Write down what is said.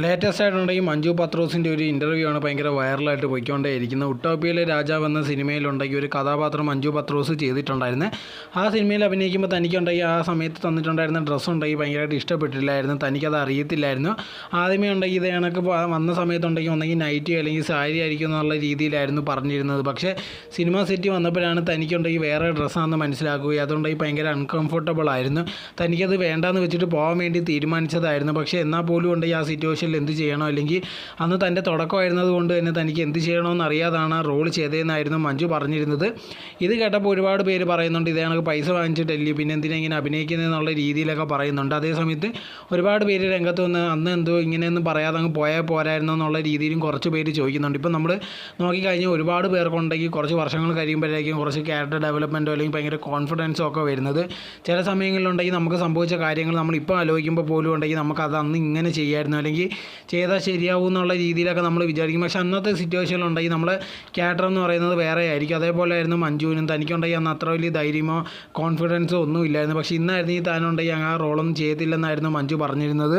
Latest ആയിട്ടുണ്ടെങ്കിൽ മഞ്ജു പത്രോസിൻ്റെ ഒരു ഇൻ്റർവ്യൂ ആണ് ഭയങ്കര വൈറലായിട്ട് പോയിക്കൊണ്ടേയിരിക്കുന്നത്. ഉട്ടോപ്പിയയിലെ രാജാവ് എന്ന സിനിമയിലുണ്ടെങ്കിൽ ഒരു കഥാപാത്രം മഞ്ജു പത്രോസ് ചെയ്തിട്ടുണ്ടായിരുന്നു. ആ സിനിമയിൽ അഭിനയിക്കുമ്പോൾ തനിക്കുണ്ടെങ്കിൽ ആ സമയത്ത് തന്നിട്ടുണ്ടായിരുന്ന ഡ്രസ്സ് ഉണ്ടെങ്കിൽ ഭയങ്കരമായിട്ട് ഇഷ്ടപ്പെട്ടില്ലായിരുന്നു, തനിക്കത് അറിയത്തില്ലായിരുന്നു. ആദ്യമേ ഉണ്ടെങ്കിൽ ഇത് കണക്ക് വന്ന സമയത്തുണ്ടെങ്കിൽ ഒന്നെങ്കിൽ നൈറ്റി അല്ലെങ്കിൽ സാരി ആയിരിക്കും എന്നുള്ള രീതിയിലായിരുന്നു പറഞ്ഞിരുന്നത്. പക്ഷേ സിനിമ സെറ്റ് വന്നപ്പോഴാണ് തനിക്കുണ്ടെങ്കിൽ വേറെ ഡ്രസ്സാണെന്ന് മനസ്സിലാക്കുകയും അതുകൊണ്ടെങ്കിൽ ഭയങ്കര അൺകംഫർട്ടബിൾ ആയിരുന്നു. തനിക്കത് വേണ്ടാന്ന് വെച്ചിട്ട് പോകാൻ വേണ്ടി തീരുമാനിച്ചതായിരുന്നു. പക്ഷേ എന്നാൽ പോലും ഉണ്ടെങ്കിൽ ആ സിറ്റുവേഷൻ എന്ത് ചെയ്യണോ, അല്ലെങ്കിൽ അന്ന് തൻ്റെ തുടക്കമായിരുന്നത് കൊണ്ട് തന്നെ തനിക്ക് എന്ത് ചെയ്യണമെന്ന് അറിയാതാണ് ആ റോൾ ചെയ്തതെന്നായിരുന്നു മഞ്ജു പറഞ്ഞിരുന്നത്. ഇത് കേട്ടപ്പോൾ ഒരുപാട് പേര് പറയുന്നുണ്ട് ഇതേ കണക്ക് പൈസ വാങ്ങിച്ചിട്ടല്ലേ പിന്നെ എന്തിനാ ഇങ്ങനെ അഭിനയിക്കുന്നതെന്നുള്ള രീതിയിലൊക്കെ പറയുന്നുണ്ട്. അതേസമയത്ത് ഒരുപാട് പേര് രംഗത്ത് വന്ന് അന്ന് എന്തോ ഇങ്ങനെയൊന്നും പറയാതെ അങ്ങ് പോയാൽ പോരായിരുന്നോ എന്നുള്ള രീതിയിലും കുറച്ച് പേര് ചോദിക്കുന്നുണ്ട്. ഇപ്പം നമ്മൾ നോക്കിക്കഴിഞ്ഞാൽ ഒരുപാട് പേർക്കുണ്ടെങ്കിൽ കുറച്ച് വർഷങ്ങൾ കഴിയുമ്പോഴേക്കും കുറച്ച് ക്യാരക്ടർ ഡെവലപ്മെൻറ്റോ അല്ലെങ്കിൽ ഭയങ്കര കോൺഫിഡൻസോ ഒക്കെ വരുന്നത്. ചില സമയങ്ങളിലുണ്ടെങ്കിൽ നമുക്ക് സംഭവിച്ച കാര്യങ്ങൾ നമ്മളിപ്പോൾ ആലോചിക്കുമ്പോൾ പോലും ഉണ്ടെങ്കിൽ നമുക്കത് അന്ന് ഇങ്ങനെ ചെയ്യായിരുന്നു അല്ലെങ്കിൽ ചെയ്താൽ ശരിയാവും എന്നുള്ള രീതിയിലൊക്കെ നമ്മൾ വിചാരിക്കും. പക്ഷേ അന്നത്തെ സിറ്റുവേഷനിലുണ്ടെങ്കിൽ നമ്മൾ ക്യാരക്ടർ എന്ന് പറയുന്നത് വേറെ ആയിരിക്കും. അതേപോലെ ആയിരുന്നു മഞ്ജുവിനും. തനിക്കുണ്ടെങ്കിൽ അന്ന് അത്ര വലിയ ധൈര്യമോ കോൺഫിഡൻസോ ഒന്നും ഇല്ലായിരുന്നു. പക്ഷേ ഇന്നായിരുന്നു ഈ താനുണ്ടെങ്കിൽ ആ റോളൊന്നും ചെയ്യത്തില്ലെന്നായിരുന്നു മഞ്ജു പറഞ്ഞിരുന്നത്.